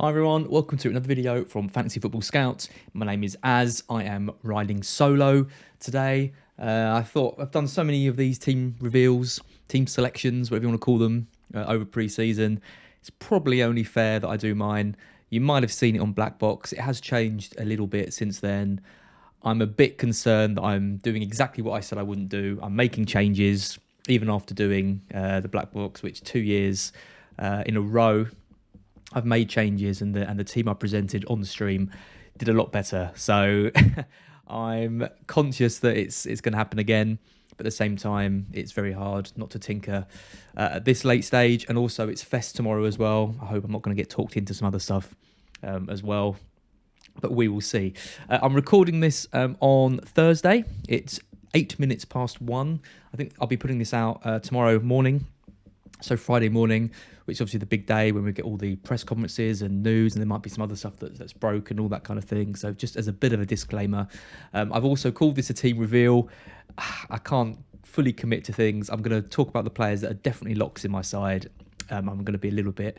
Hi everyone, welcome to another video from Fantasy Football Scout. My name is Az. I am riding solo today. I thought I've done so many of these team reveals, team selections, whatever you want to call them, over pre-season. It's probably only fair that I do mine. You might have seen it on Black Box. It has changed a little bit since then. I'm a bit concerned that I'm doing exactly what I said I wouldn't do. I'm making changes, even after doing the Black Box, which 2 years in a row I've made changes, and the team I presented on the stream did a lot better. So I'm conscious that it's going to happen again, but at the same time, it's very hard not to tinker at this late stage. And also, it's Fest tomorrow as well. I hope I'm not going to get talked into some other stuff as well, but we will see. I'm recording this on Thursday. It's 8 minutes past 1. I think I'll be putting this out tomorrow morning. So Friday morning, which is obviously the big day when we get all the press conferences and news, and there might be some other stuff that's broken, all that kind of thing. So just as a bit of a disclaimer, I've also called this a team reveal. I can't fully commit to things. I'm going to talk about the players that are definitely locks in my side. I'm going to be a little bit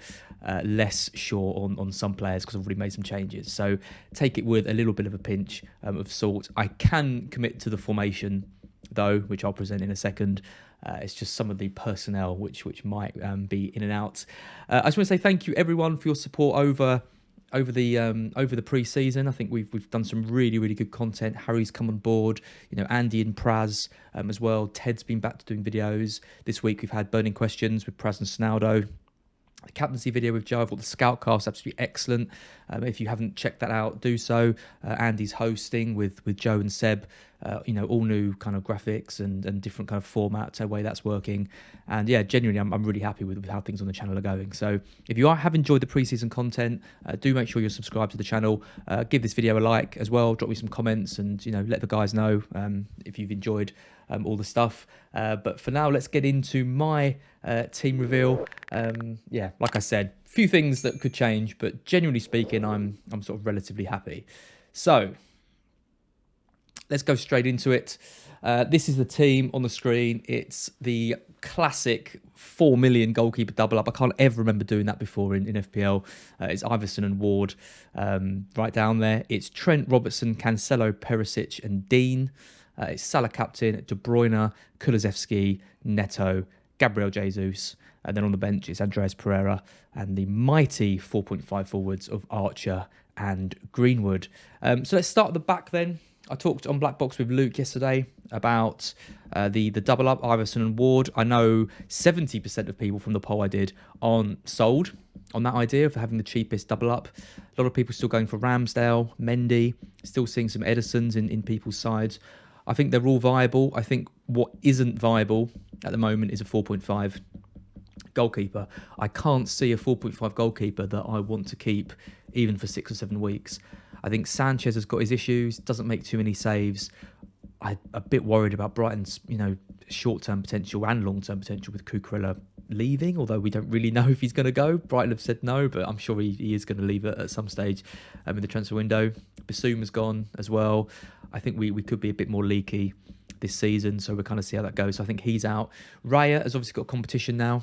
less sure on some players because I've already made some changes. So take it with a little bit of a pinch of salt. I can commit to the formation, though, which I'll present in a second. It's just some of the personnel which might be in and out. I just want to say thank you everyone for your support over the pre-season. I think we've done some really good content. Harry's come on board, Andy and Praz as well. Ted's been back to doing videos. This week we've had burning questions with Praz and Snaldo. The captaincy video with Joe, I thought the Scoutcast absolutely excellent. If you haven't checked that out, do so. Andy's hosting with Joe and Seb. All new kind of graphics and different kind of formats, the way that's working. And yeah, genuinely, I'm really happy with how things on the channel are going. So if you have enjoyed the pre-season content, do make sure you're subscribed to the channel. Give this video a like as well. Drop me some comments and let the guys know if you've enjoyed all the stuff. But for now, let's get into my team reveal. Like I said, a few things that could change, but generally speaking, I'm sort of relatively happy. So let's go straight into it. This is the team on the screen. It's the classic 4 million goalkeeper double up. I can't ever remember doing that before in FPL. It's Iverson and Ward right down there. It's Trent, Robertson, Cancelo, Perisic and Dean. It's Salah captain, De Bruyne, Kulusevski, Neto, Gabriel Jesus. And then on the bench, it's Andreas Pereira and the mighty 4.5 forwards of Archer and Greenwood. So let's start at the back then. I talked on Black Box with Luke yesterday about the double up, Iverson and Ward. I know 70% of people from the poll I did aren't sold on that idea of having the cheapest double up. A lot of people still going for Ramsdale, Mendy, still seeing some Edisons in people's sides. I think they're all viable. I think what isn't viable at the moment is a 4.5 goalkeeper. I can't see a 4.5 goalkeeper that I want to keep even for 6 or 7 weeks. I think Sanchez has got his issues, doesn't make too many saves. I'm a bit worried about Brighton's, short-term potential and long-term potential with Cucurella leaving, although we don't really know if he's going to go. Brighton have said no, but I'm sure he is going to leave at some stage in the transfer window. Bissouma's gone as well. I think we could be a bit more leaky this season, so we'll kind of see how that goes. So I think he's out. Raya has obviously got competition now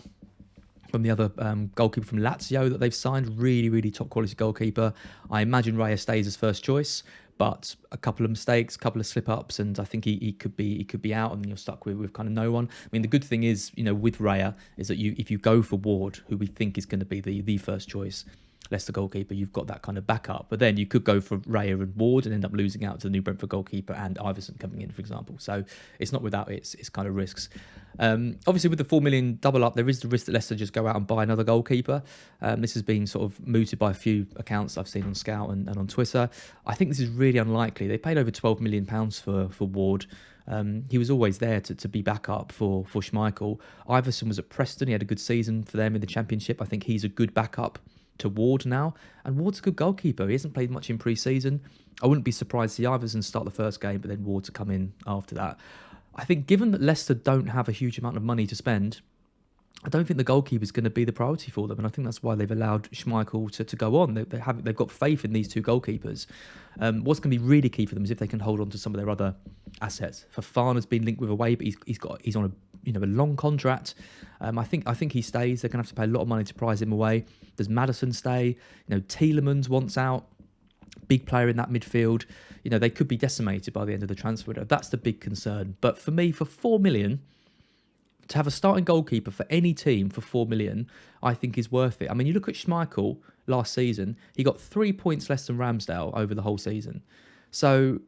from the other goalkeeper from Lazio that they've signed. Really top quality goalkeeper. I imagine Raya stays as first choice, but a couple of mistakes, a couple of slip-ups, and I think he could be out, and you're stuck with kind of no one. I mean, the good thing is, with Raya, is that if you go for Ward, who we think is going to be the first choice, Leicester goalkeeper, you've got that kind of backup. But then you could go for Raya and Ward and end up losing out to the new Brentford goalkeeper and Iverson coming in, for example. So it's not without its kind of risks. Obviously, with the 4 million double up, there is the risk that Leicester just go out and buy another goalkeeper. This has been sort of mooted by a few accounts I've seen on Scout and on Twitter. I think this is really unlikely. They paid over £12 million for Ward. He was always there to be backup for Schmeichel. Iverson was at Preston. He had a good season for them in the Championship. I think he's a good backup to Ward now, and Ward's a good goalkeeper. He hasn't played much in pre-season. I wouldn't be surprised to see Iverson start the first game, but then Ward to come in after that. I think given that Leicester don't have a huge amount of money to spend, I don't think the goalkeeper is going to be the priority for them, and I think that's why they've allowed Schmeichel to go on. They've got faith in these two goalkeepers. What's going to be really key for them is if they can hold on to some of their other assets. Fofana's been linked with away, but he's on a a long contract. I think he stays. They're going to have to pay a lot of money to prize him away. Does Maddison stay? Tielemans wants out. Big player in that midfield. They could be decimated by the end of the transfer window. That's the big concern. But for me, for 4 million, to have a starting goalkeeper for any team for 4 million, I think is worth it. I mean, you look at Schmeichel last season, he got 3 points less than Ramsdale over the whole season. So,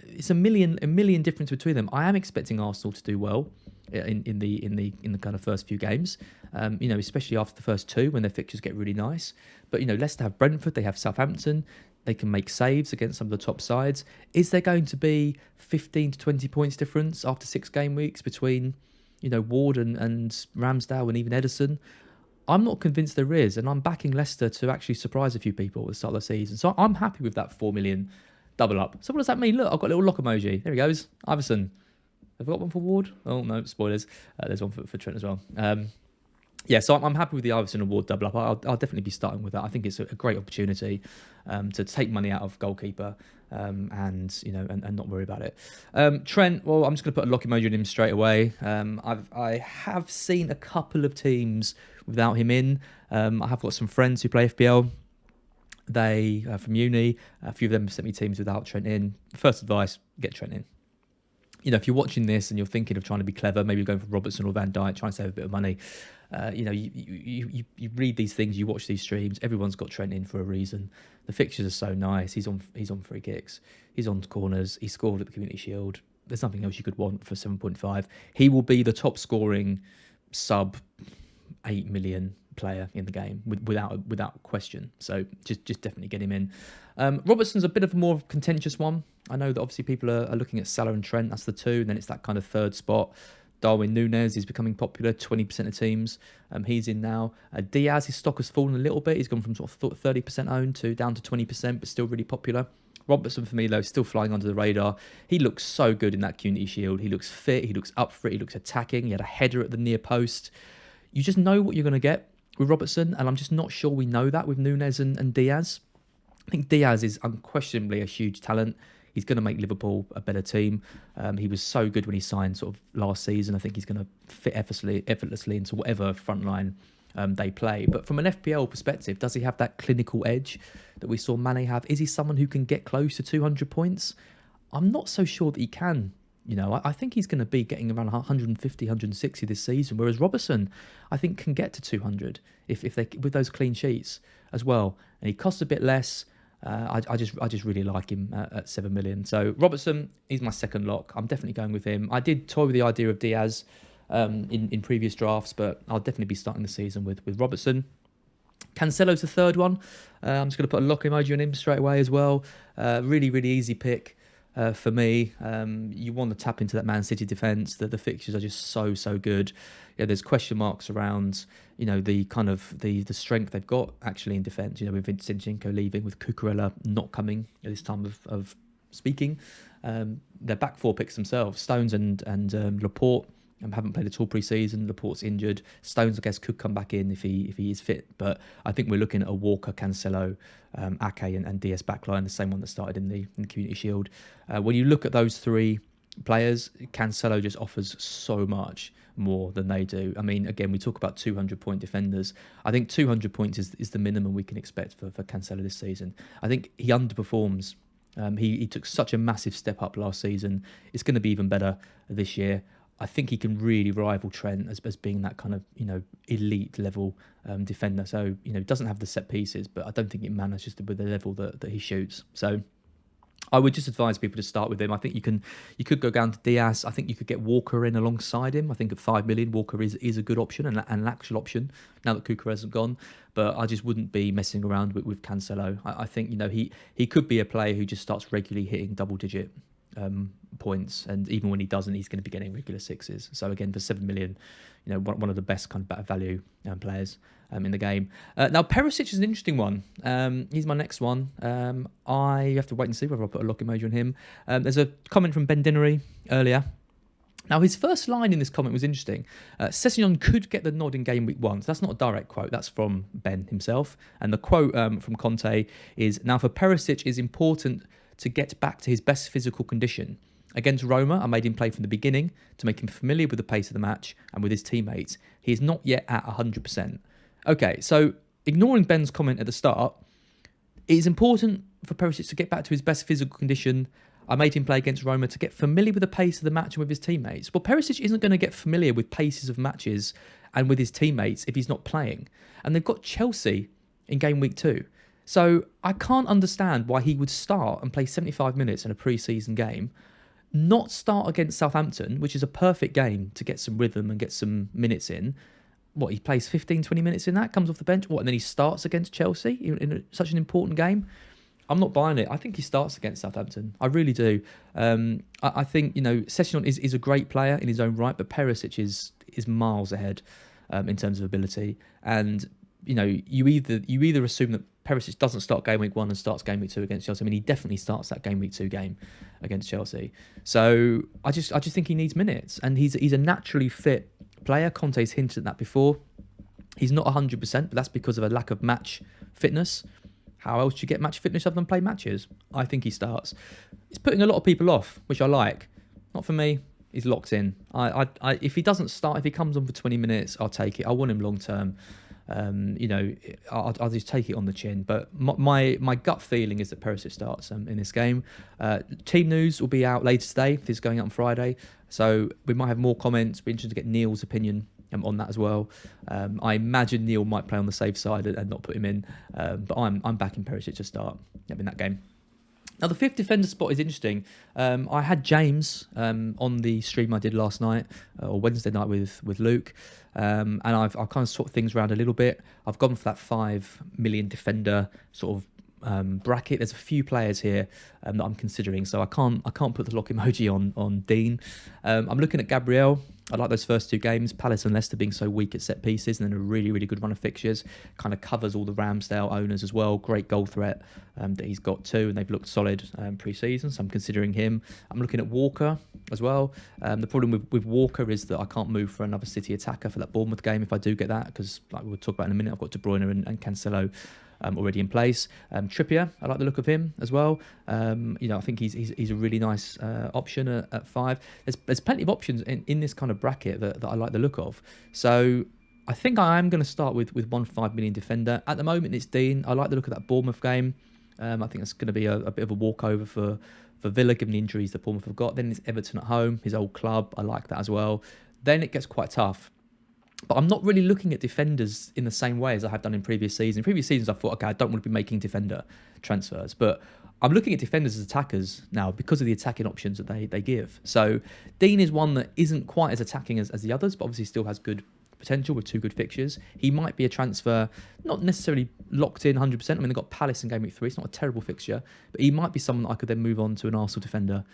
it's a million difference between them. I am expecting Arsenal to do well in the kind of first few games, especially after the first two when their fixtures get really nice. But Leicester have Brentford, they have Southampton, they can make saves against some of the top sides. Is there going to be 15 to 20 points difference after 6 game weeks between Ward and Ramsdale and even Ederson? I'm not convinced there is, and I'm backing Leicester to actually surprise a few people at the start of the season. So I'm happy with that 4 million double up. So what does that mean? Look, I've got a little lock emoji. There he goes. Iverson. Have I got one for Ward? Oh, no, spoilers. There's one for Trent as well. So I'm happy with the Iverson and Ward double up. I'll definitely be starting with that. I think it's a great opportunity to take money out of goalkeeper and not worry about it. Trent, well, I'm just going to put a lock emoji on him straight away. I have seen a couple of teams without him in. I have got some friends who play FPL. They from uni, a few of them sent me teams without Trent in. First advice: get Trent in. If you're watching this and you're thinking of trying to be clever, maybe you're going for Robertson or Van Dijk, trying to save a bit of money. You read these things, you watch these streams. Everyone's got Trent in for a reason. The fixtures are so nice. He's on free kicks. He's on corners. He scored at the Community Shield. There's nothing else you could want for 7.5. He will be the top scoring sub 8 million player in the game without question. So just definitely get him in. Robertson's a bit of a more contentious one. I know that obviously people are looking at Salah and Trent. That's the two, and then it's that kind of third spot. Darwin Núñez is becoming popular. 20% of teams. He's in now. Diaz, his stock has fallen a little bit. He's gone from sort of 30% owned to down to 20%, but still really popular. Robertson, for me, though, still flying under the radar. He looks so good in that Community Shield. He looks fit. He looks up for it. He looks attacking. He had a header at the near post. You just know what you're going to get with Robertson, and I'm just not sure we know that with Núñez and Diaz. I think Diaz is unquestionably a huge talent. He's going to make Liverpool a better team. He was so good when he signed sort of last season. I think he's going to fit effortlessly into whatever front line they play. But from an FPL perspective, does he have that clinical edge that we saw Mane have? Is he someone who can get close to 200 points? I'm not so sure that he can. I think he's going to be getting around 150, 160 this season, whereas Robertson, I think, can get to 200 if they with those clean sheets as well. And he costs a bit less. I just really like him at 7 million. So Robertson, he's my second lock. I'm definitely going with him. I did toy with the idea of Diaz in previous drafts, but I'll definitely be starting the season with Robertson. Cancelo's the third one. I'm just going to put a lock emoji on him straight away as well. Really, really easy pick. For me, you want to tap into that Man City defence. The fixtures are just so good. There's question marks around, the kind of the strength they've got actually in defence. With Zinchenko leaving, with Cucurella not coming at this time of speaking. Their back four picks themselves, Stones and Laporte. Haven't played at all pre-season. Laporte's injured. Stones, I guess, could come back in if he is fit. But I think we're looking at a Walker, Cancelo, Ake and Diaz backline, the same one that started in the Community Shield. When you look at those three players, Cancelo just offers so much more than they do. I mean, again, we talk about 200-point defenders. I think 200 points is the minimum we can expect for Cancelo this season. I think he underperforms. He took such a massive step up last season. It's going to be even better this year. I think he can really rival Trent as being that kind of, elite level defender. So, doesn't have the set pieces, but I don't think it manages with the level that he shoots. So I would just advise people to start with him. I think you could go down to Diaz. I think you could get Walker in alongside him. I think at 5 million, Walker is a good option and an actual option now that Cucurella hasn't gone. But I just wouldn't be messing around with Cancelo. I think, he could be a player who just starts regularly hitting double-digit points, and even when he doesn't, he's going to be getting regular sixes. So again, for 7 million, one of the best kind of better value players in the game. Now Perisic is an interesting one. He's my next one. I have to wait and see whether I put a lock emoji on him. There's a comment from Ben Dinnery earlier. Now, his first line in this comment was interesting. Sessegnon could get the nod in game week 1. So that's not a direct quote. That's from Ben himself. And the quote from Conte is, "Now for Perisic, it's important to get back to his best physical condition. Against Roma, I made him play from the beginning to make him familiar with the pace of the match and with his teammates. He is not yet at 100%. Okay, so ignoring Ben's comment at the start, it is important for Perisic to get back to his best physical condition. I made him play against Roma to get familiar with the pace of the match and with his teammates. Well, Perisic isn't going to get familiar with paces of matches and with his teammates if he's not playing. And they've got Chelsea in game week 2. So I can't understand why he would start and play 75 minutes in a pre-season game, not start against Southampton, which is a perfect game to get some rhythm and get some minutes in. What, he plays 15, 20 minutes in that, comes off the bench, and then he starts against Chelsea in such an important game? I'm not buying it. I think he starts against Southampton. I really do. I think, Sessegnon is a great player in his own right, but Perisic is miles ahead in terms of ability. And, you either assume that Perisic doesn't start game week 1 and starts game week 2 against Chelsea. I mean, he definitely starts that game week 2 game against Chelsea. So I just think he needs minutes, and he's a naturally fit player. Conte's hinted at that before. He's not 100%, but that's because of a lack of match fitness. How else do you get match fitness other than play matches? I think he starts. He's putting a lot of people off, which I like. Not for me. He's locked in. If he doesn't start, if he comes on for 20 minutes, I'll take it. I want him long term. I'll just take it on the chin. But my gut feeling is that Perisic starts in this game. Team news will be out later today. This is going out on Friday, so we might have more comments. Be interested to get Neil's opinion on that as well. I imagine Neil might play on the safe side and not put him in, but I'm backing Perisic to start in that game. Now, the 5th defender spot is interesting. I had James on the stream I did last night, or Wednesday night with Luke, and I've kind of swapped things around a little bit. I've gone for that 5 million defender sort of bracket. There's a few players here that I'm considering, so I can't put the lock emoji on Dean. I'm looking at Gabriel. I like those first 2 games, Palace and Leicester being so weak at set pieces, and then a really, really good run of fixtures. Kind of covers all the Ramsdale owners as well. Great goal threat that he's got too, and they've looked solid pre-season, so I'm considering him. I'm looking at Walker as well. The problem with Walker is that I can't move for another City attacker for that Bournemouth game if I do get that, because like we'll talk about in a minute, I've got De Bruyne and Cancelo already in place. Trippier, I like the look of him as well. I think he's a really nice option at 5. There's plenty of options in this kind of bracket that I like the look of. So I think I am going to start with 1 5 million defender. At the moment, it's Dean. I like the look of that Bournemouth game. I think that's going to be a bit of a walkover for Villa, given the injuries that Bournemouth have got. Then it's Everton at home, his old club. I like that as well. Then it gets quite tough. But I'm not really looking at defenders in the same way as I have done in previous seasons. In previous seasons, I thought, okay, I don't want to be making defender transfers. But I'm looking at defenders as attackers now because of the attacking options that they give. So Dean is one that isn't quite as attacking as the others, but obviously still has good potential with 2 good fixtures. He might be a transfer, not necessarily locked in 100%. I mean, they've got Palace in game week 3. It's not a terrible fixture, but he might be someone that I could then move on to an Arsenal defender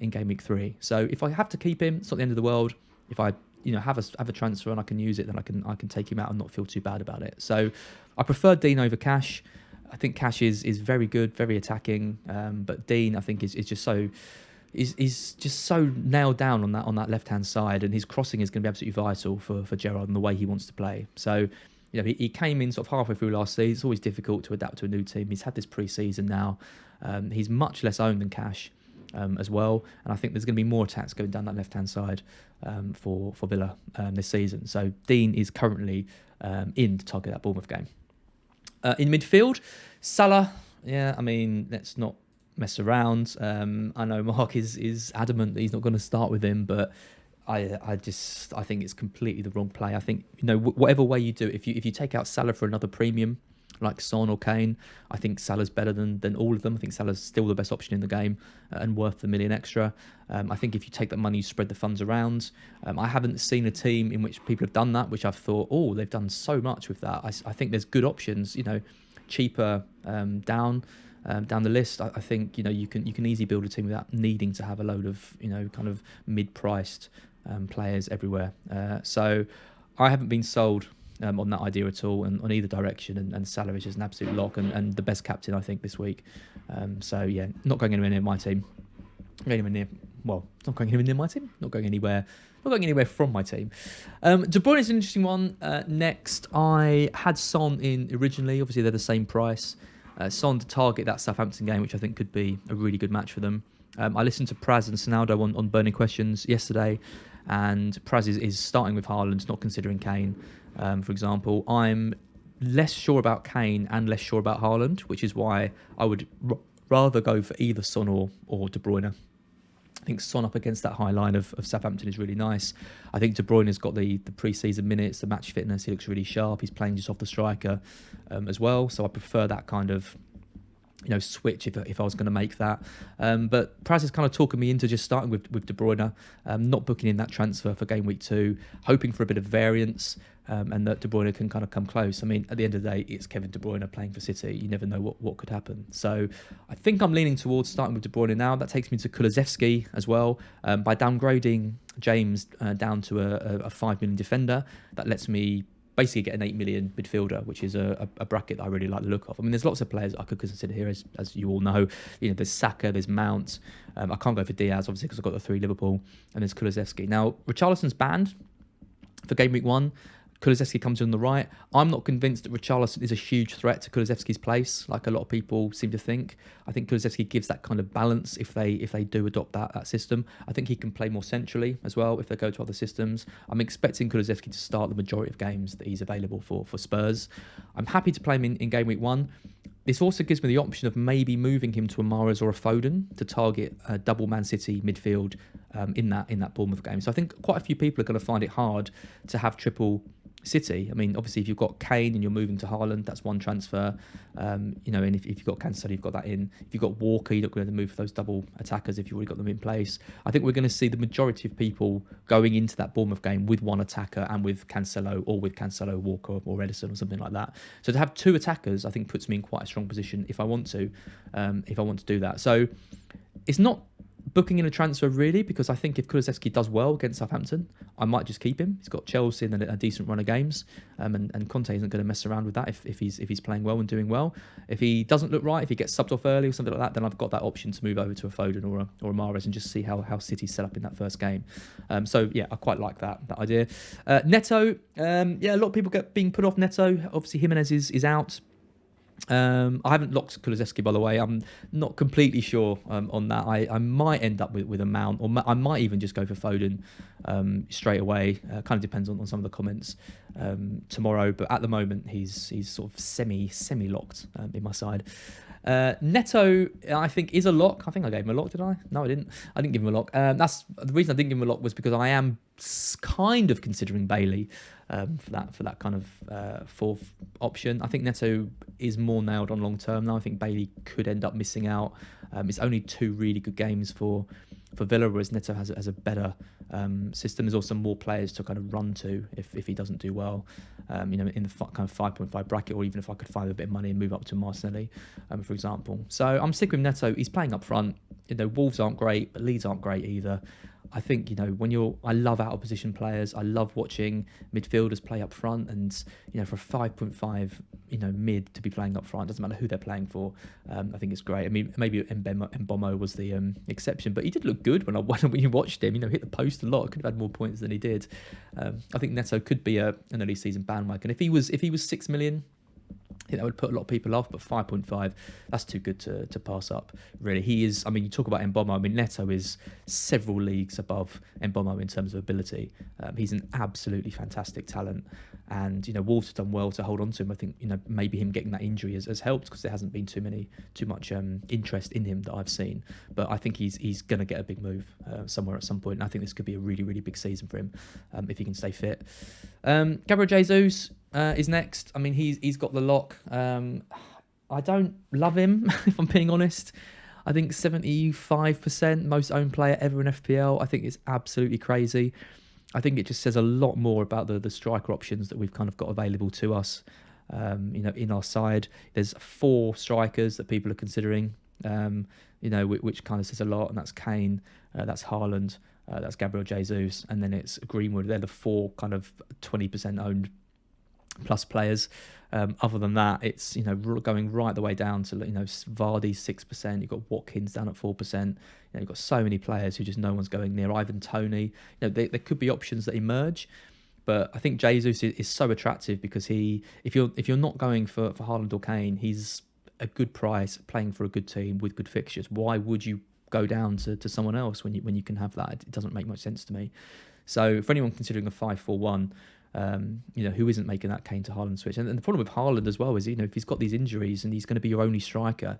in game week 3. So if I have to keep him, it's not the end of the world. If I have a transfer and I can use it, then I can take him out and not feel too bad about it. So I prefer Dean over Cash. I think Cash is very good, very attacking, but Dean I think is just so nailed down on that left hand side, and his crossing is going to be absolutely vital for Gerrard and the way he wants to play. So he came in sort of halfway through last season. It's always difficult to adapt to a new team. He's had this pre-season now. He's much less owned than Cash. As well, and I think there's going to be more attacks going down that left-hand side for Villa this season. So Dean is currently in to target that Bournemouth game. In midfield, Salah. Yeah, I mean, let's not mess around. I know Mark is adamant that he's not going to start with him, but I think it's completely the wrong play. I think whatever way you do it, if you take out Salah for another premium like Son or Kane, I think Salah's better than all of them. I think Salah's still the best option in the game and worth the million extra. I think if you take that money, you spread the funds around. I haven't seen a team in which people have done that, which I've thought, they've done so much with that. I think there's good options, cheaper down the list. I think you can easily build a team without needing to have a load of kind of mid-priced players everywhere. So I haven't been sold on that idea at all, and on either direction, and Salah is just an absolute lock and the best captain I think this week. So yeah, not going anywhere near my team. Not going anywhere near my team. Not going anywhere from my team. De Bruyne is an interesting one. Next, I had Son in originally. Obviously, they're the same price. Son to target that Southampton game, which I think could be a really good match for them. I listened to Praz and Sonaldo on Burning Questions yesterday, and Praz is starting with Haaland, not considering Kane, for example. I'm less sure about Kane and less sure about Haaland, which is why I would rather go for either Son or De Bruyne. I think Son up against that high line of Southampton is really nice. I think De Bruyne has got the pre-season minutes, the match fitness. He looks really sharp. He's playing just off the striker as well. So I prefer that kind of switch if I was going to make that. But Praz is kind of talking me into just starting with De Bruyne, not booking in that transfer for game week 2, hoping for a bit of variance, and that De Bruyne can kind of come close. I mean, at the end of the day, it's Kevin De Bruyne playing for City. You never know what could happen. So I think I'm leaning towards starting with De Bruyne now. That takes me to Kulusevski as well. By downgrading James down to a 5 million defender, that lets me basically get an 8 million midfielder, which is a bracket that I really like the look of. I mean, there's lots of players I could consider here, as you all know. There's Saka, there's Mount. I can't go for Diaz, obviously, because I've got the 3 Liverpool, and there's Kulusevski. Now, Richarlison's banned for game week 1. Kulusevski comes in on the right. I'm not convinced that Richarlison is a huge threat to Kulusevski's place, like a lot of people seem to think. I think Kulusevski gives that kind of balance if they do adopt that system. I think he can play more centrally as well if they go to other systems. I'm expecting Kulusevski to start the majority of games that he's available for Spurs. I'm happy to play him in game week 1. This also gives me the option of maybe moving him to a Mahrez or a Foden to target a double Man City midfield in that Bournemouth game. So I think quite a few people are going to find it hard to have triple City. I mean, obviously, if you've got Kane and you're moving to Haaland, that's one transfer. And if you've got Cancelo, you've got that in. If you've got Walker, you're not going to move for those double attackers if you've already got them in place. I think we're going to see the majority of people going into that Bournemouth game with one attacker and with Cancelo, or with Cancelo, Walker, or Edison, or something like that. So to have 2 attackers, I think puts me in quite a strong position if I want to do that. So it's not booking in a transfer really, because I think if Kulusevski does well against Southampton, I might just keep him. He's got Chelsea and a decent run of games, and Conte isn't going to mess around with that if he's playing well and doing well. If he doesn't look right, if he gets subbed off early or something like that, then I've got that option to move over to a Foden or a Mahrez and just see how City's set up in that first game. So yeah, I quite like that idea. Neto, a lot of people being put off Neto. Obviously Jimenez is out. I haven't locked Kulusevski, by the way. I'm not completely sure on that. I might end up with a Mount, or I might even just go for Foden straight away. Kind of depends on some of the comments tomorrow. But at the moment, he's sort of semi locked in my side. Neto, I think, is a lock. I think I gave him a lock, did I? No, I didn't. I didn't give him a lock. That's the reason I didn't give him a lock, was because I am kind of considering Bailey for that kind of fourth option. I think Neto is more nailed on long term now. I think Bailey could end up missing out. It's only 2 really good games for Villa, whereas Neto has a better system. There's also more players to kind of run to if he doesn't do well, in the kind of 5.5 bracket, or even if I could find a bit of money and move up to Martinelli, for example. So I'm sticking with Neto. He's playing up front. Wolves aren't great, but Leeds aren't great either. I think, I love out of position players. I love watching midfielders play up front, and for a 5.5 mid to be playing up front, doesn't matter who they're playing for. I think it's great. I mean, maybe Mbomo was the exception, but he did look good when you watched him. Hit the post a lot. Could have had more points than he did. I think Neto could be an early season bandwagon. If he was 6 million, I think that would put a lot of people off, but 5.5, that's too good to pass up, really. He is, you talk about Mbomo, Neto is several leagues above Mbomo in terms of ability. He's an absolutely fantastic talent, and, Wolves have done well to hold on to him. I think, maybe him getting that injury has helped, because there hasn't been too much interest in him that I've seen, but I think he's going to get a big move somewhere at some point, and I think this could be a really, really big season for him if he can stay fit. Gabriel Jesus is next. He's got the lock. I don't love him, if I'm being honest. I think 75% most owned player ever in FPL. I think it's absolutely crazy. I think it just says a lot more about the striker options that we've kind of got available to us, in our side. There's 4 strikers that people are considering, which kind of says a lot, and that's Kane, that's Haaland, that's Gabriel Jesus, and then it's Greenwood. They're the 4 kind of 20% owned plus players. Other than that, it's going right the way down to Vardy 6%. You've got Watkins down at 4%. You've got so many players who just no one's going near. Ivan Toney. There could be options that emerge, but I think Jesus is so attractive because if you're not going for Haaland or Kane, he's a good price playing for a good team with good fixtures. Why would you go down to someone else when you can have that. It doesn't make much sense to me. So for anyone considering a 5-4-1, who isn't making that Kane to Haaland switch, and the problem with Haaland as well is, if he's got these injuries and he's going to be your only striker,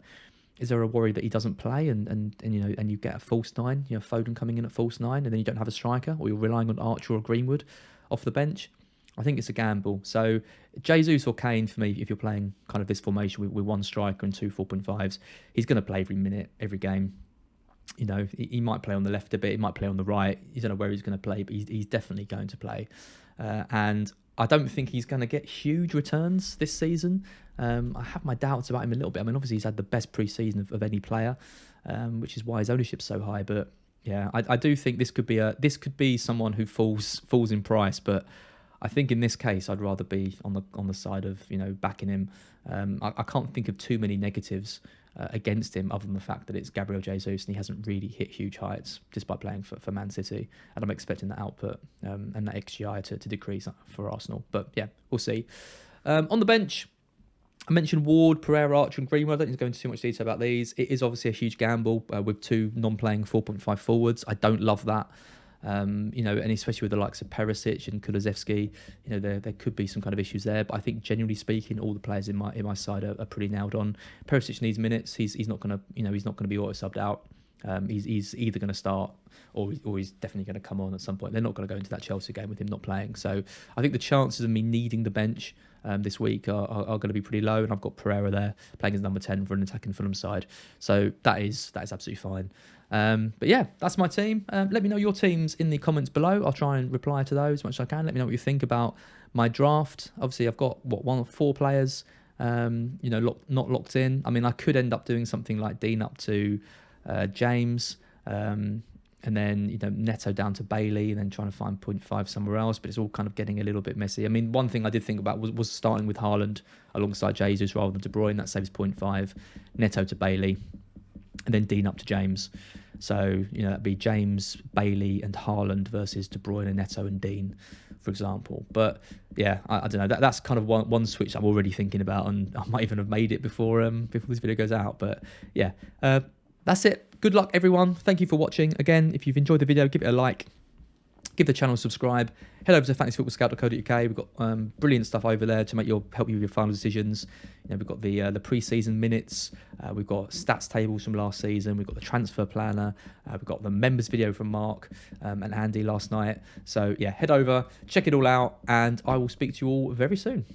is there a worry that he doesn't play and you get a false nine, Foden coming in at false nine, and then you don't have a striker, or you're relying on Archer or Greenwood off the bench? I think it's a gamble. So Jesus or Kane for me, if you're playing kind of this formation with one striker and two 4.5s, he's going to play every minute, every game. He might play on the left a bit, he might play on the right. You don't know where he's going to play, but he's definitely going to play. And I don't think he's going to get huge returns this season. I have my doubts about him a little bit. I mean, obviously he's had the best pre-season of any player, which is why his ownership's so high. But yeah, I do think this could be someone who falls in price. But I think in this case, I'd rather be on the side of backing him. I can't think of too many negatives against him, other than the fact that it's Gabriel Jesus and he hasn't really hit huge heights despite playing for Man City, and I'm expecting that output and that XGI to decrease for Arsenal. But yeah, we'll see. On the bench, I mentioned Ward, Pereira, Archer and Greenwood. I don't need to go into too much detail about these. It is obviously a huge gamble with two non-playing 4.5 forwards. I don't love that. And especially with the likes of Perisic and Kulusevski, there could be some kind of issues there. But I think generally speaking, all the players in my side are pretty nailed on. Perisic needs minutes. He's not going to be auto subbed out. He's either going to start or he's definitely going to come on at some point. They're not going to go into that Chelsea game with him not playing. So I think the chances of me needing the bench this week are going to be pretty low, and I've got Pereira there playing as number 10 for an attacking Fulham side. So that is absolutely fine. But yeah, that's my team. Let me know your teams in the comments below. I'll try and reply to those as much as I can. Let me know what you think about my draft. Obviously, I've got 4 players, not locked in. I mean, I could end up doing something like Dean up to James, and then Neto down to Bailey, and then trying to find 0.5 somewhere else. But it's all kind of getting a little bit messy. I mean, one thing I did think about was starting with Haaland alongside Jesus rather than De Bruyne. That saves 0.5. Neto to Bailey, and then Dean up to James. So, that'd be James, Bailey and Haaland versus De Bruyne and Neto and Dean, for example. But yeah, I don't know. That's kind of one switch I'm already thinking about, and I might even have made it before this video goes out. But yeah, that's it. Good luck, everyone. Thank you for watching. Again, if you've enjoyed the video, give it a like. Give the channel a subscribe. Head over to fantasyfootballscout.co.uk. We've got brilliant stuff over there to help you with your final decisions. We've got the pre-season minutes. We've got stats tables from last season. We've got the transfer planner. We've got the members video from Mark and Andy last night. So yeah, head over, check it all out, and I will speak to you all very soon.